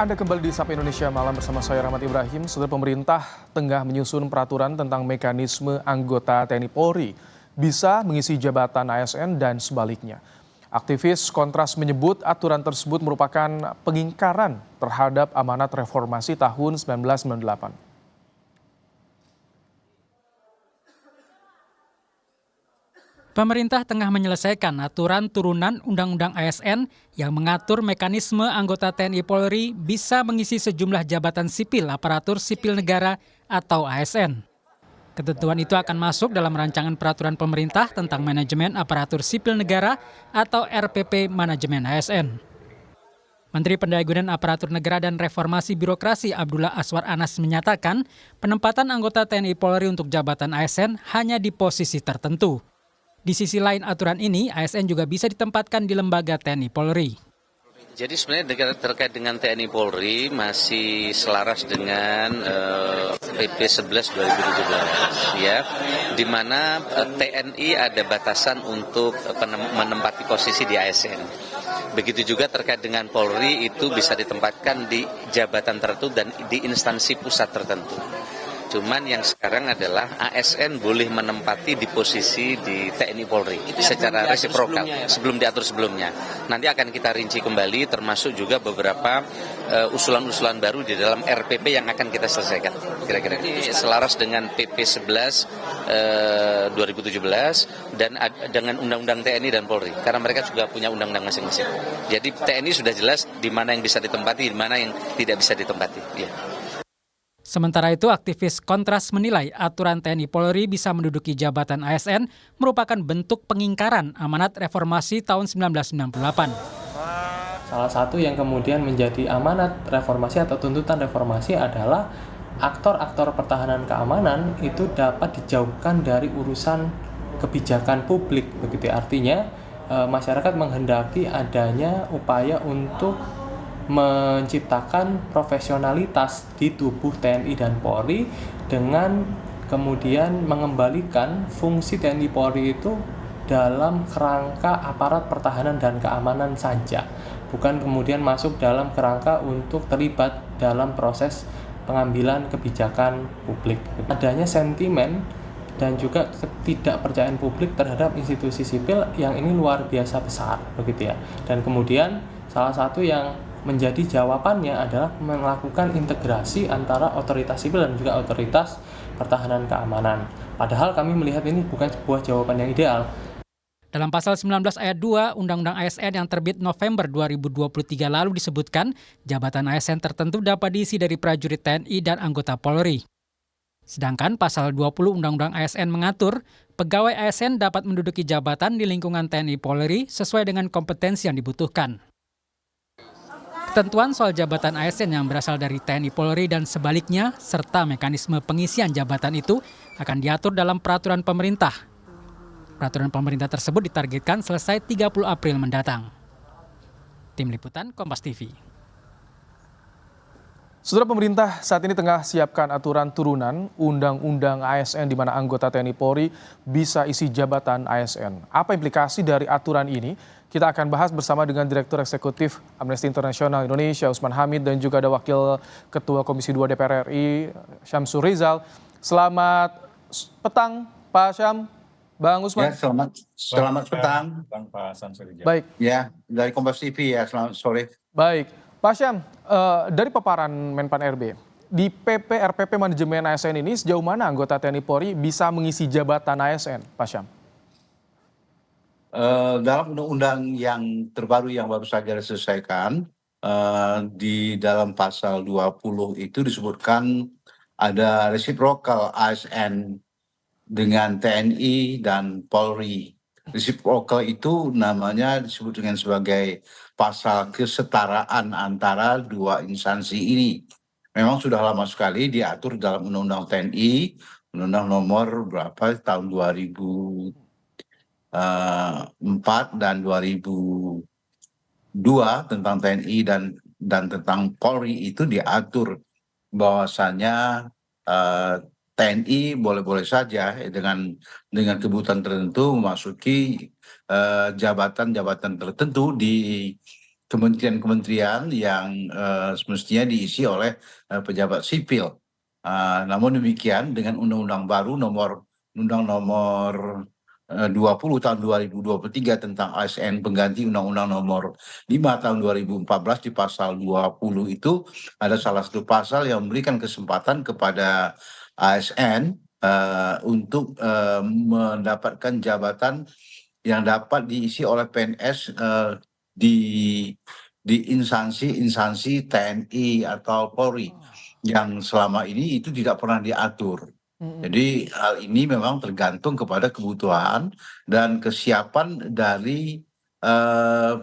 Anda kembali di Sapa Indonesia Malam bersama saya Rahmat Ibrahim. Saudara, pemerintah tengah menyusun peraturan tentang mekanisme anggota TNI Polri bisa mengisi jabatan ASN dan sebaliknya. Aktivis Kontras menyebut aturan tersebut merupakan pengingkaran terhadap amanat reformasi tahun 1998. Pemerintah tengah menyelesaikan aturan turunan Undang-Undang ASN yang mengatur mekanisme anggota TNI Polri bisa mengisi sejumlah jabatan sipil aparatur sipil negara atau ASN. Ketentuan itu akan masuk dalam rancangan peraturan pemerintah tentang manajemen aparatur sipil negara atau RPP Manajemen ASN. Menteri Pendayagunaan Aparatur Negara dan Reformasi Birokrasi Abdullah Aswar Anas menyatakan penempatan anggota TNI Polri untuk jabatan ASN hanya di posisi tertentu. Di sisi lain aturan ini, ASN juga bisa ditempatkan di lembaga TNI Polri. Jadi sebenarnya terkait dengan TNI Polri masih selaras dengan PP 11 2017 ya, di mana TNI ada batasan untuk menempati posisi di ASN. Begitu juga terkait dengan Polri itu bisa ditempatkan di jabatan tertentu dan di instansi pusat tertentu. Cuman yang sekarang adalah ASN boleh menempati di posisi di TNI Polri secara resiprokal sebelum diatur sebelumnya. Nanti akan kita rinci kembali termasuk juga beberapa usulan-usulan baru di dalam RPP yang akan kita selesaikan. Kira-kira selaras dengan PP 11 2017 dan dengan Undang-Undang TNI dan Polri karena mereka juga punya undang-undang masing-masing. Jadi TNI sudah jelas di mana yang bisa ditempati, di mana yang tidak bisa ditempati. Ya. Sementara itu, aktivis Kontras menilai aturan TNI Polri bisa menduduki jabatan ASN merupakan bentuk pengingkaran amanat reformasi tahun 1998. Salah satu yang kemudian menjadi amanat reformasi atau tuntutan reformasi adalah aktor-aktor pertahanan keamanan itu dapat dijauhkan dari urusan kebijakan publik. Begitu artinya masyarakat menghendaki adanya upaya untuk menciptakan profesionalitas di tubuh TNI dan Polri dengan kemudian mengembalikan fungsi TNI Polri itu dalam kerangka aparat pertahanan dan keamanan saja, bukan kemudian masuk dalam kerangka untuk terlibat dalam proses pengambilan kebijakan publik. Adanya sentimen dan juga ketidakpercayaan publik terhadap institusi sipil yang ini luar biasa besar, begitu ya. Dan kemudian salah satu yang menjadi jawabannya adalah melakukan integrasi antara otoritas sipil dan juga otoritas pertahanan keamanan. Padahal kami melihat ini bukan sebuah jawaban yang ideal. Dalam pasal 19 ayat 2 Undang-Undang ASN yang terbit November 2023 lalu disebutkan jabatan ASN tertentu dapat diisi dari prajurit TNI dan anggota Polri. Sedangkan pasal 20 Undang-Undang ASN mengatur pegawai ASN dapat menduduki jabatan di lingkungan TNI Polri sesuai dengan kompetensi yang dibutuhkan. Ketentuan soal jabatan ASN yang berasal dari TNI Polri dan sebaliknya, serta mekanisme pengisian jabatan itu akan diatur dalam peraturan pemerintah. Peraturan pemerintah tersebut ditargetkan selesai 30 April mendatang. Tim Liputan Kompas TV. Saudara, pemerintah saat ini tengah siapkan aturan turunan Undang-Undang ASN di mana anggota TNI Polri bisa isi jabatan ASN. Apa implikasi dari aturan ini? Kita akan bahas bersama dengan Direktur Eksekutif Amnesty International Indonesia, Usman Hamid, dan juga ada Wakil Ketua Komisi 2 DPR RI, Syamsur Rizal. Selamat petang, Pak Syam, Bang Usman. Ya, selamat petang. Bang Pak Syamsur Rizal. Baik. Ya, dari Kompas TV ya, selamat sore. Baik. Pak Syam, dari paparan Menpan RB, di PP RPP Manajemen ASN ini sejauh mana anggota TNI Polri bisa mengisi jabatan ASN, Pak Syam? Dalam undang-undang yang terbaru yang baru saja diselesaikan, di dalam pasal 20 itu disebutkan ada reciprocal ASN dengan TNI dan Polri. Reciprocal itu namanya disebut dengan sebagai pasal kesetaraan antara dua instansi ini. Memang sudah lama sekali diatur dalam Undang-Undang TNI, Undang-Undang nomor berapa tahun 2004 dan 2002 tentang TNI dan tentang Polri itu diatur bahwasannya TNI boleh-boleh saja dengan kebutuhan tertentu memasuki jabatan-jabatan tertentu di kementerian-kementerian yang semestinya diisi oleh pejabat sipil. Namun demikian dengan undang-undang baru undang nomor 20 tahun 2023 tentang ASN pengganti undang-undang nomor 5 tahun 2014 di pasal 20 itu ada salah satu pasal yang memberikan kesempatan kepada ASN untuk mendapatkan jabatan yang dapat diisi oleh PNS di instansi TNI atau Polri yang selama ini itu tidak pernah diatur. Jadi hal ini memang tergantung kepada kebutuhan dan kesiapan dari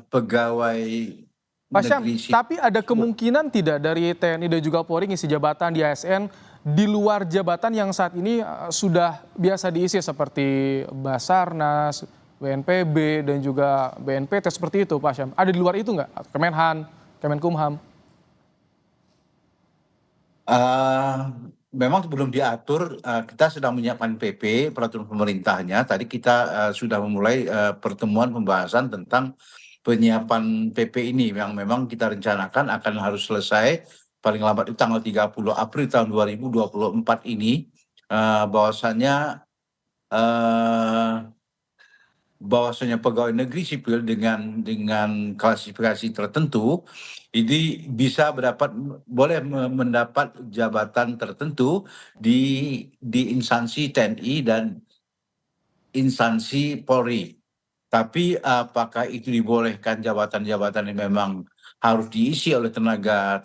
pegawai Pak Syam, negeri sipil. tapi ada kemungkinan tidak dari TNI dan juga Polri ngisi jabatan di ASN di luar jabatan yang saat ini sudah biasa diisi seperti Basarnas, BNPB, dan juga BNPT seperti itu Pak Syam. Ada di luar itu nggak? Kemenhan, Kemenkumham? Memang belum diatur, kita sedang menyiapkan PP, peraturan pemerintahnya. Tadi kita sudah memulai pertemuan pembahasan tentang penyiapan PP ini yang memang kita rencanakan akan harus selesai paling lambat di tanggal 30 April tahun 2024 ini, bahwasannya pegawai negeri sipil dengan klasifikasi tertentu ini bisa boleh mendapat jabatan tertentu di instansi TNI dan instansi Polri. Tapi apakah itu dibolehkan jabatan-jabatan yang memang harus diisi oleh tenaga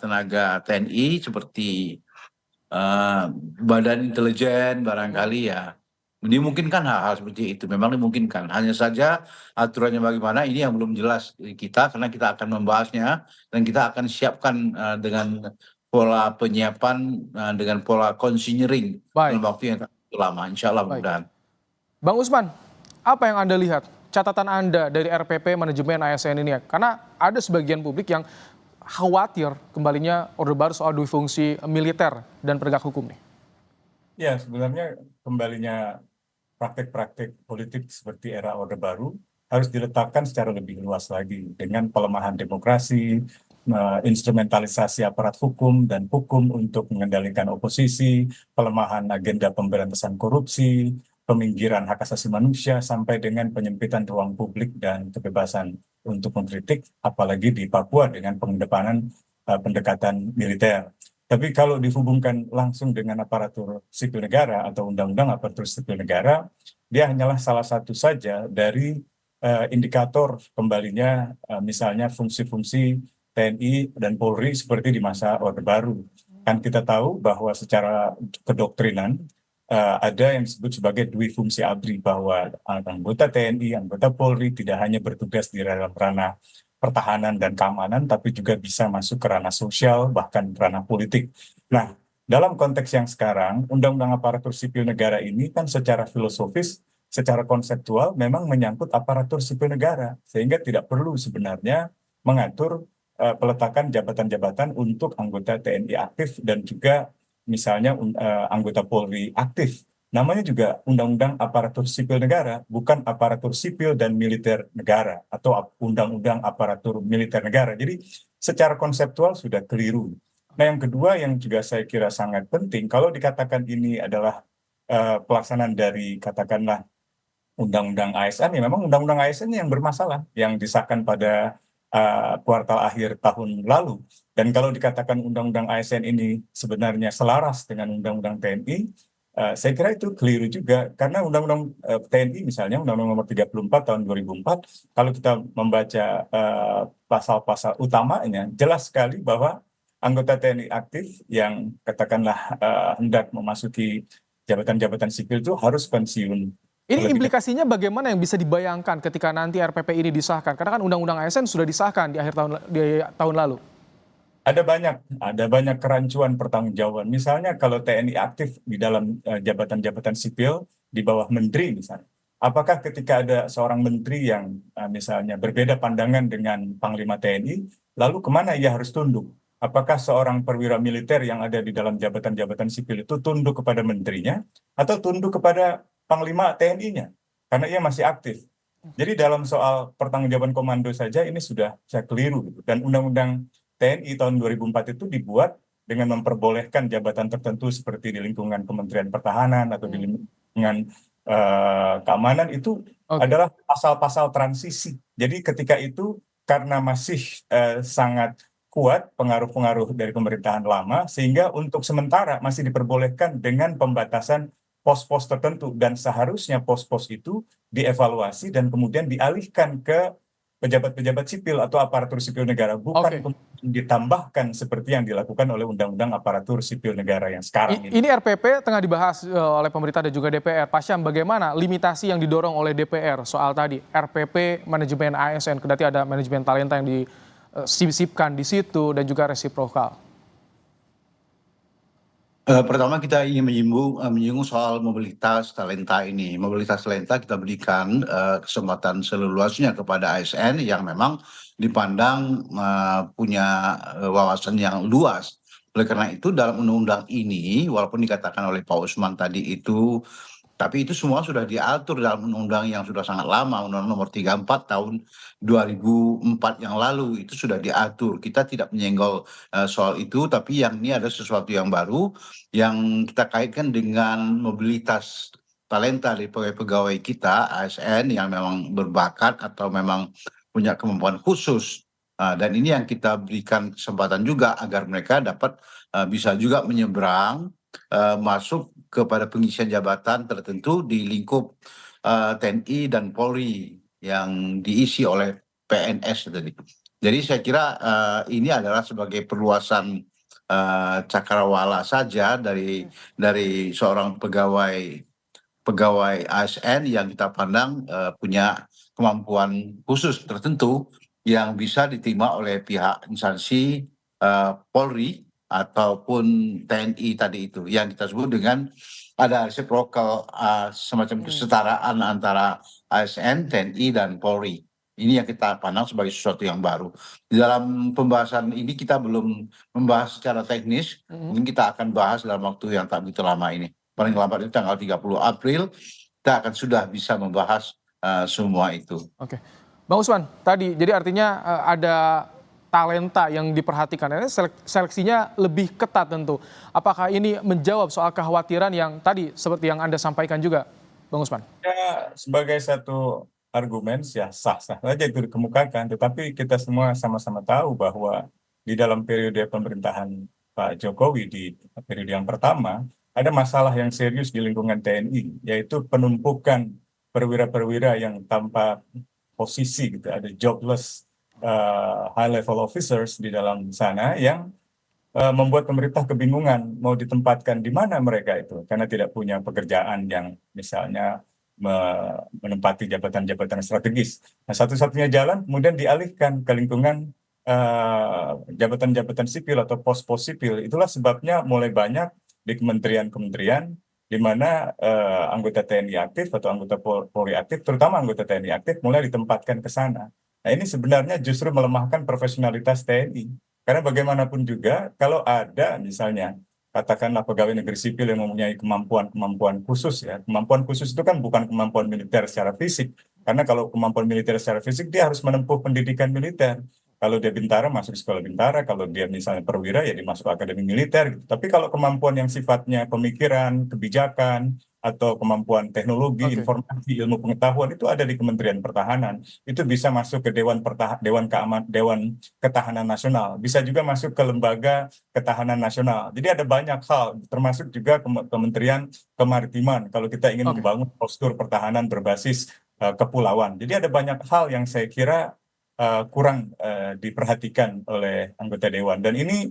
TNI seperti badan intelijen barangkali ya. Dimungkinkan hal-hal seperti itu, memang dimungkinkan. Hanya saja aturannya bagaimana ini yang belum jelas di kita karena kita akan membahasnya dan kita akan siapkan dengan pola penyiapan dengan pola consignering dalam waktu yang lama, insya Allah mudah-mudahan. Bang Usman, apa yang Anda lihat? Catatan Anda dari RPP manajemen ASN ini, karena ada sebagian publik yang khawatir kembalinya Orde Baru soal dui fungsi militer dan penegak hukum nih. Ya, sebenarnya kembalinya praktek-praktek politik seperti era Orde Baru harus diletakkan secara lebih luas lagi dengan pelemahan demokrasi, instrumentalisasi aparat hukum dan hukum untuk mengendalikan oposisi, pelemahan agenda pemberantasan korupsi, peminggiran hak asasi manusia, sampai dengan penyempitan ruang publik dan kebebasan untuk mengkritik, apalagi di Papua dengan pengedepanan pendekatan militer. Tapi kalau dihubungkan langsung dengan aparatur sipil negara atau undang-undang aparatur sipil negara, dia hanyalah salah satu saja dari indikator kembalinya misalnya fungsi-fungsi TNI dan Polri seperti di masa Orde Baru. Kan kita tahu bahwa secara kedoktrinan ada yang disebut sebagai dui fungsi ABRI, bahwa anggota TNI, anggota Polri tidak hanya bertugas di dalam ranah pertahanan dan keamanan, tapi juga bisa masuk ke ranah sosial, bahkan ranah politik. Nah, dalam konteks yang sekarang, Undang-Undang Aparatur Sipil Negara ini kan secara filosofis, secara konseptual memang menyangkut aparatur sipil negara, sehingga tidak perlu sebenarnya mengatur peletakan jabatan-jabatan untuk anggota TNI aktif dan juga misalnya anggota Polri aktif. Namanya juga Undang-Undang Aparatur Sipil Negara, bukan Aparatur Sipil dan Militer Negara atau Undang-Undang Aparatur Militer Negara. Jadi secara konseptual sudah keliru. Nah, yang kedua yang juga saya kira sangat penting, kalau dikatakan ini adalah pelaksanaan dari katakanlah Undang-Undang ASN, ya memang Undang-Undang ASN yang bermasalah, yang disahkan pada kuartal akhir tahun lalu. Dan kalau dikatakan Undang-Undang ASN ini sebenarnya selaras dengan Undang-Undang TNI, saya kira itu keliru juga, karena Undang-Undang TNI misalnya Undang-Undang nomor 34 tahun 2004, kalau kita membaca pasal-pasal utamanya, jelas sekali bahwa anggota TNI aktif yang katakanlah hendak memasuki jabatan-jabatan sipil itu harus pensiun. Ini implikasinya bagaimana yang bisa dibayangkan ketika nanti RPP ini disahkan? Karena kan Undang-Undang ASN sudah disahkan di akhir tahun lalu. Ada banyak kerancuan pertanggungjawaban. Misalnya kalau TNI aktif di dalam jabatan-jabatan sipil di bawah menteri misalnya. Apakah ketika ada seorang menteri yang misalnya berbeda pandangan dengan Panglima TNI, lalu kemana ia harus tunduk? Apakah seorang perwira militer yang ada di dalam jabatan-jabatan sipil itu tunduk kepada menterinya atau tunduk kepada Panglima TNI-nya? Karena ia masih aktif. Jadi dalam soal pertanggungjawaban komando saja ini sudah keliru gitu. Dan Undang-Undang TNI tahun 2004 itu dibuat dengan memperbolehkan jabatan tertentu seperti di lingkungan Kementerian Pertahanan atau di lingkungan keamanan itu Oke. adalah pasal-pasal transisi. Jadi ketika itu karena masih sangat kuat pengaruh-pengaruh dari pemerintahan lama, sehingga untuk sementara masih diperbolehkan dengan pembatasan pos-pos tertentu, dan seharusnya pos-pos itu dievaluasi dan kemudian dialihkan ke pejabat-pejabat sipil atau aparatur sipil negara, bukan Oke. kemudian ditambahkan seperti yang dilakukan oleh Undang-Undang Aparatur Sipil Negara yang sekarang ini. Ini RPP tengah dibahas oleh pemerintah dan juga DPR. Pak Syam, bagaimana limitasi yang didorong oleh DPR soal tadi RPP manajemen ASN, kendati ada manajemen talenta yang disisipkan di situ dan juga resiprokal. Pertama kita ingin menyinggung soal mobilitas talenta ini. Mobilitas talenta kita berikan kesempatan seluasnya kepada ASN yang memang dipandang punya wawasan yang luas. Oleh karena itu dalam undang-undang ini, walaupun dikatakan oleh Pak Usman tadi itu, tapi itu semua sudah diatur dalam undang-undang yang sudah sangat lama, Undang-Undang Nomor 34 tahun 2004 yang lalu itu sudah diatur. Kita tidak menyenggol soal itu, tapi yang ini ada sesuatu yang baru yang kita kaitkan dengan mobilitas talenta dari pegawai kita ASN yang memang berbakat atau memang punya kemampuan khusus. Dan ini yang kita berikan kesempatan juga agar mereka dapat bisa juga menyeberang masuk kepada pengisian jabatan tertentu di lingkup TNI dan Polri yang diisi oleh PNS tadi. Jadi saya kira ini adalah sebagai perluasan cakrawala saja dari seorang pegawai ASN yang kita pandang punya kemampuan khusus tertentu yang bisa diterima oleh pihak instansi Polri ataupun TNI tadi itu yang kita sebut dengan ada reciprocal semacam kesetaraan antara ASN, TNI dan Polri. Ini yang kita pandang sebagai sesuatu yang baru. Di dalam pembahasan ini kita belum membahas secara teknis, mungkin kita akan bahas dalam waktu yang tak begitu lama ini. Paling lambat itu tanggal 30 April kita akan sudah bisa membahas semua itu. Oke. Bang Usman, tadi jadi artinya ada talenta yang diperhatikan. Ini seleksinya lebih ketat tentu. Apakah ini menjawab soal kekhawatiran yang tadi seperti yang Anda sampaikan juga, Bang Usman? Ya, sebagai satu argumen ya sah-sah saja itu dikemukakan, tetapi kita semua sama-sama tahu bahwa di dalam periode pemerintahan Pak Jokowi di periode yang pertama ada masalah yang serius di lingkungan TNI, yaitu penumpukan perwira-perwira yang tanpa posisi gitu, ada jobless high level officers di dalam sana yang membuat pemerintah kebingungan mau ditempatkan di mana mereka itu karena tidak punya pekerjaan yang misalnya menempati jabatan-jabatan strategis. Nah, satu-satunya jalan kemudian dialihkan ke lingkungan jabatan-jabatan sipil atau pos-pos sipil. Itulah sebabnya mulai banyak di kementerian-kementerian di mana anggota TNI aktif atau anggota Polri aktif, terutama anggota TNI aktif mulai ditempatkan ke sana. Nah, ini sebenarnya justru melemahkan profesionalitas TNI. Karena bagaimanapun juga, kalau ada misalnya, katakanlah pegawai negeri sipil yang mempunyai kemampuan khusus ya. Kemampuan khusus itu kan bukan kemampuan militer secara fisik. Karena kalau kemampuan militer secara fisik, dia harus menempuh pendidikan militer. Kalau dia bintara, masuk sekolah bintara. Kalau dia misalnya perwira, ya dia masuk akademi militer. Gitu. Tapi kalau kemampuan yang sifatnya pemikiran, kebijakan, atau kemampuan teknologi, informasi, ilmu pengetahuan itu ada di Kementerian Pertahanan. Itu bisa masuk ke Dewan Ketahanan Nasional. Bisa juga masuk ke Lembaga Ketahanan Nasional. Jadi ada banyak hal, termasuk juga Kementerian Kemaritiman. Kalau kita ingin membangun postur pertahanan berbasis kepulauan. Jadi ada banyak hal yang saya kira kurang diperhatikan oleh anggota Dewan. Dan ini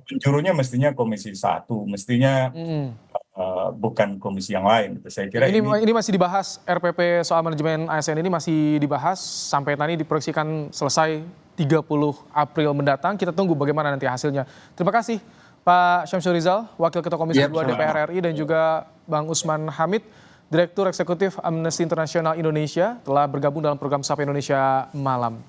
penjurunya mestinya Komisi 1, mestinya bukan komisi yang lain. Saya kira ini masih dibahas, RPP soal manajemen ASN ini masih dibahas sampai nanti diproyeksikan selesai 30 April mendatang. Kita tunggu bagaimana nanti hasilnya. Terima kasih Pak Syamsul Rizal, Wakil Ketua Komisi 2 DPR RI, dan juga Bang Usman Hamid, Direktur Eksekutif Amnesty International Indonesia, telah bergabung dalam program Sapa Indonesia Malam.